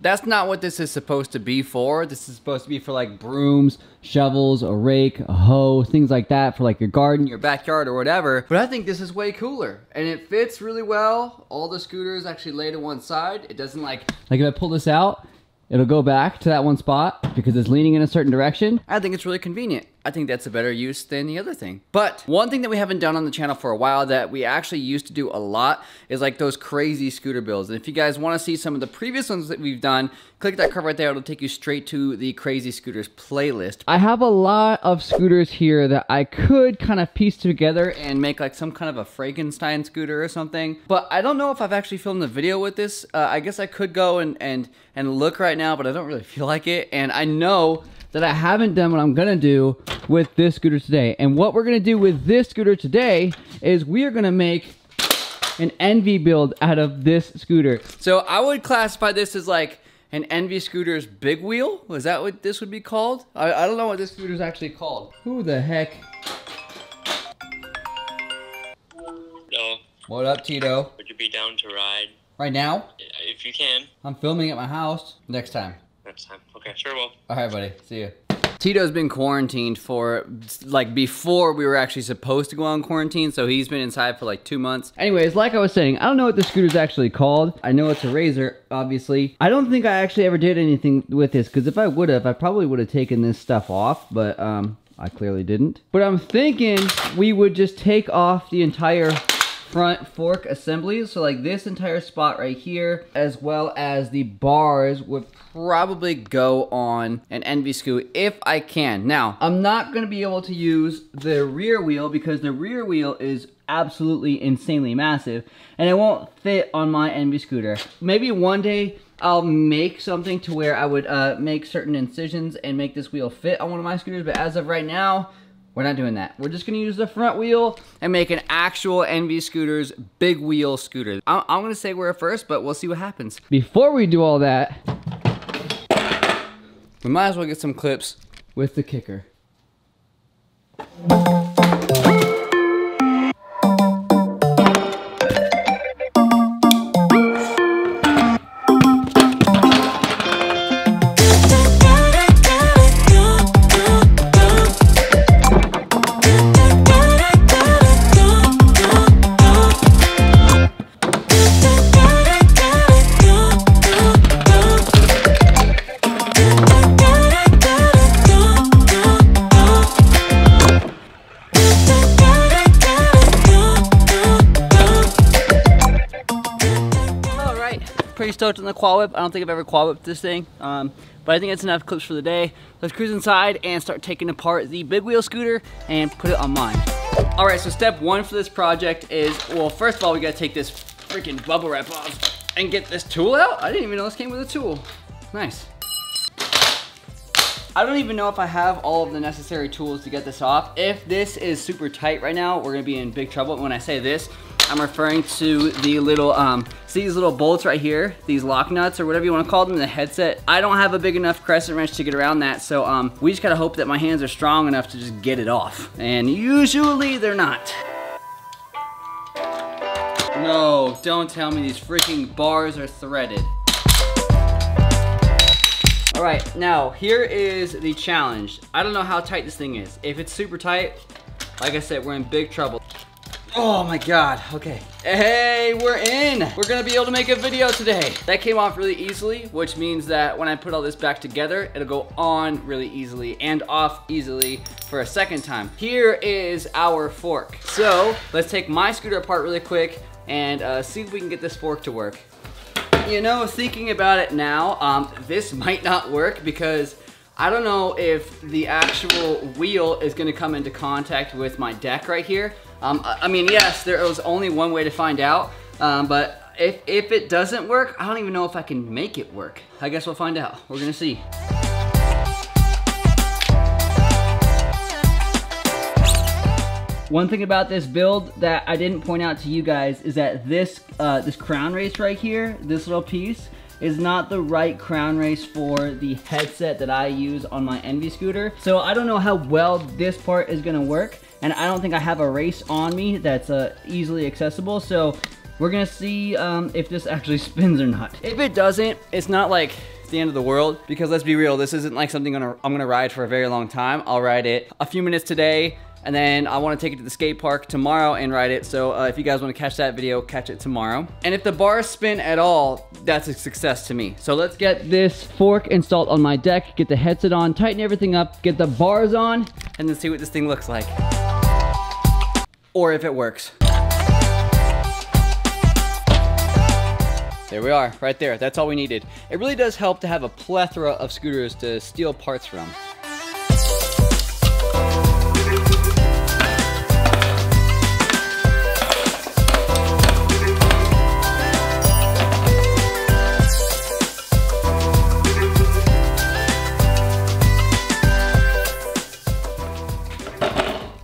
That's not what this is supposed to be for. This is supposed to be for like brooms, shovels, a rake, a hoe, things like that for like your garden, your backyard or whatever. But I think this is way cooler and it fits really well. All the scooters actually lay to one side. It doesn't like if I pull this out, it'll go back to that one spot because it's leaning in a certain direction. I think it's really convenient. I think that's a better use than the other thing. But one thing that we haven't done on the channel for a while that we actually used to do a lot is like those crazy scooter builds. And if you guys want to see some of the previous ones that we've done, click that card right there. It'll take you straight to the Crazy Scooters playlist. I have a lot of scooters here that I could kind of piece together and make like some kind of a Frankenstein scooter or something. But I don't know if I've actually filmed a video with this. I guess I could go and look right now, but I don't really feel like it. And I know that I haven't done what I'm gonna do with this scooter today. And what we're gonna do with this scooter today is we are gonna make an Envy build out of this scooter. So I would classify this as like an Envy scooter's big wheel. Is that what this would be called? I don't know what this scooter is actually called. Who the heck? Hello. What up, Tito? Would you be down to ride? Right now? If you can. I'm filming at my house. Next time. Next time. Okay, sure will. All right, buddy. See you. Tito's been quarantined for, like, before we were actually supposed to go on quarantine, so he's been inside for like 2 months. Anyways, like I was saying, I don't know what this scooter's actually called. I know it's a Razor, obviously. I don't think I actually ever did anything with this, because if I would have, I probably would have taken this stuff off, but I clearly didn't. But I'm thinking we would just take off the entire front fork assemblies, so like this entire spot right here, as well as the bars would probably go on an Envy scoot if I can. Now, I'm not gonna be able to use the rear wheel because the rear wheel is absolutely insanely massive and it won't fit on my Envy scooter. Maybe one day I'll make something to where I would make certain incisions and make this wheel fit on one of my scooters, but as of right now, we're not doing that. We're just gonna use the front wheel and make an actual Envy Scooters big wheel scooter. I'm gonna say we're at first, but we'll see what happens. Before we do all that, we might as well get some clips with the kicker. Pretty stoked on the quad whip. I don't think I've ever quad whipped this thing, but I think it's enough clips for the day. Let's cruise inside and start taking apart the big wheel scooter and put it on mine. All right, so step one for this project is, well, first of all, we gotta take this freaking bubble wrap off and get this tool out. I didn't even know this came with a tool. Nice. I don't even know if I have all of the necessary tools to get this off. If this is super tight right now, we're gonna be in big trouble. When I say this, I'm referring to the little, see these little bolts right here? These lock nuts or whatever you wanna call them in the headset. I don't have a big enough crescent wrench to get around that, so we just gotta hope that my hands are strong enough to just get it off. And usually they're not. No, don't tell me these freaking bars are threaded. All right, now here is the challenge. I don't know how tight this thing is. If it's super tight, like I said, we're in big trouble. Oh my God, okay. Hey, we're in. We're gonna be able to make a video today. That came off really easily, which means that when I put all this back together, it'll go on really easily and off easily for a second time. Here is our fork. So let's take my scooter apart really quick and see if we can get this fork to work. You know, thinking about it now, this might not work because I don't know if the actual wheel is gonna come into contact with my deck right here. I mean, yes, there was only one way to find out, but if it doesn't work, I don't even know if I can make it work. I guess we'll find out. We're gonna see. One thing about this build that I didn't point out to you guys is that this crown race right here, this little piece, is not the right crown race for the headset that I use on my Envy scooter. So I don't know how well this part is gonna work, and I don't think I have a race on me that's easily accessible. So we're gonna see if this actually spins or not. If it doesn't, it's not like it's the end of the world. Because let's be real, this isn't like something I'm gonna ride for a very long time. I'll ride it a few minutes today, and then I want to take it to the skate park tomorrow and ride it. So if you guys want to catch that video, catch it tomorrow. And if the bars spin at all, that's a success to me. So let's get this fork installed on my deck, get the headset on, tighten everything up, get the bars on, and then see what this thing looks like. Or if it works. There we are, right there. That's all we needed. It really does help to have a plethora of scooters to steal parts from.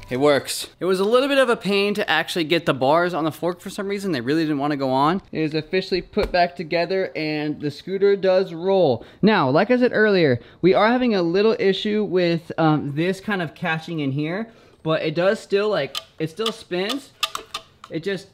It works. It was a little bit of a pain to actually get the bars on the fork for some reason. They really didn't want to go on. It is officially put back together and the scooter does roll. Now, like I said earlier, we are having a little issue with this kind of catching in here, but it does still it still spins. It just,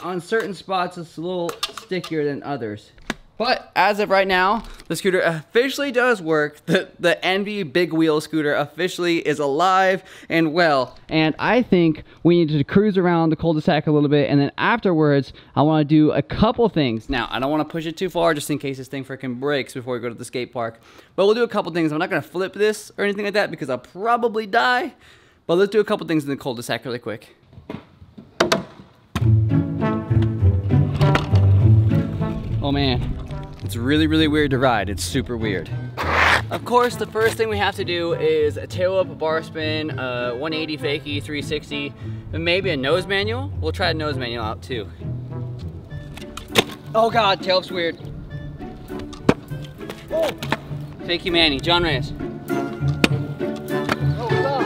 on certain spots, it's a little stickier than others. But as of right now, the scooter officially does work. The Envy big wheel scooter officially is alive and well. And I think we need to cruise around the cul-de-sac a little bit, and then afterwards, I want to do a couple things. Now, I don't want to push it too far just in case this thing freaking breaks before we go to the skate park. But we'll do a couple things. I'm not going to flip this or anything like that because I'll probably die. But let's do a couple things in the cul-de-sac really quick. Oh man. It's really, really weird to ride. It's super weird. Of course, the first thing we have to do is a tail whip, a bar spin, 180 fakie, 360, and maybe a nose manual. We'll try a nose manual out too. Oh God, tail whip's weird. Oh. Fakie Manny, John Reyes. Oh God.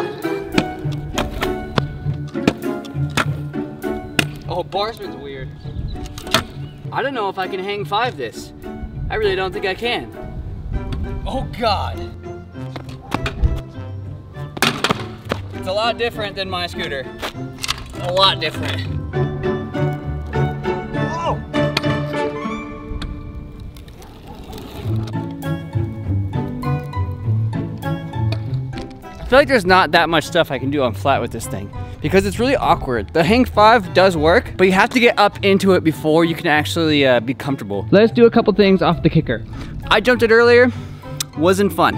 Oh, bar spin's weird. I don't know if I can hang 5 this. I really don't think I can. Oh God. It's a lot different than my scooter. A lot different. Oh! I feel like there's not that much stuff I can do on flat with this thing because it's really awkward. The Hang 5 does work, but you have to get up into it before you can actually be comfortable. Let's do a couple things off the kicker. I jumped it earlier, wasn't fun.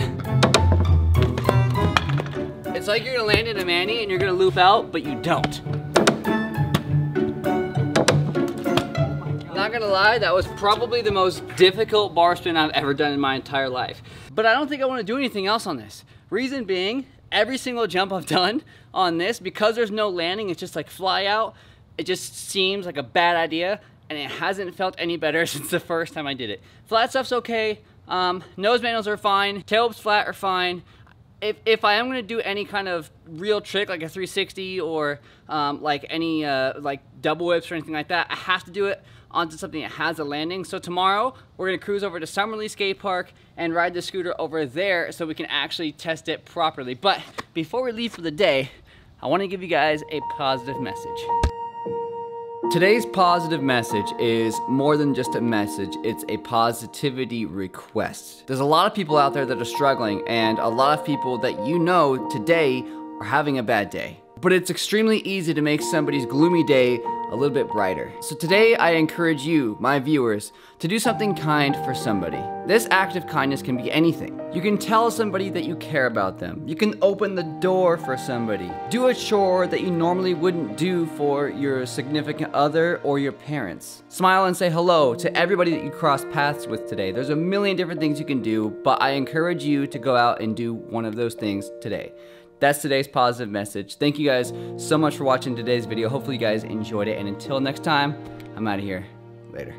It's like you're gonna land in a Manny and you're gonna loop out, but you don't. Not gonna lie, that was probably the most difficult bar spin I've ever done in my entire life. But I don't think I wanna do anything else on this. Reason being, every single jump I've done on this, because there's no landing, it's just like fly out, it just seems like a bad idea, and it hasn't felt any better since the first time I did it. Flat stuff's okay, nose manuals are fine, tail whips flat are fine. If I am gonna do any kind of real trick, like a 360 or like any like double whips or anything like that, I have to do it onto something that has a landing. So tomorrow, we're gonna cruise over to Summerlee Skate Park and ride the scooter over there so we can actually test it properly. But before we leave for the day, I wanna give you guys a positive message. Today's positive message is more than just a message, it's a positivity request. There's a lot of people out there that are struggling, and a lot of people that you know today are having a bad day. But it's extremely easy to make somebody's gloomy day a little bit brighter. So today I encourage you, my viewers, to do something kind for somebody. This act of kindness can be anything. You can tell somebody that you care about them. You can open the door for somebody. Do a chore that you normally wouldn't do for your significant other or your parents. Smile and say hello to everybody that you cross paths with today. There's a million different things you can do, but I encourage you to go out and do one of those things today. That's today's positive message. Thank you guys so much for watching today's video. Hopefully you guys enjoyed it, and until next time, I'm out of here. Later.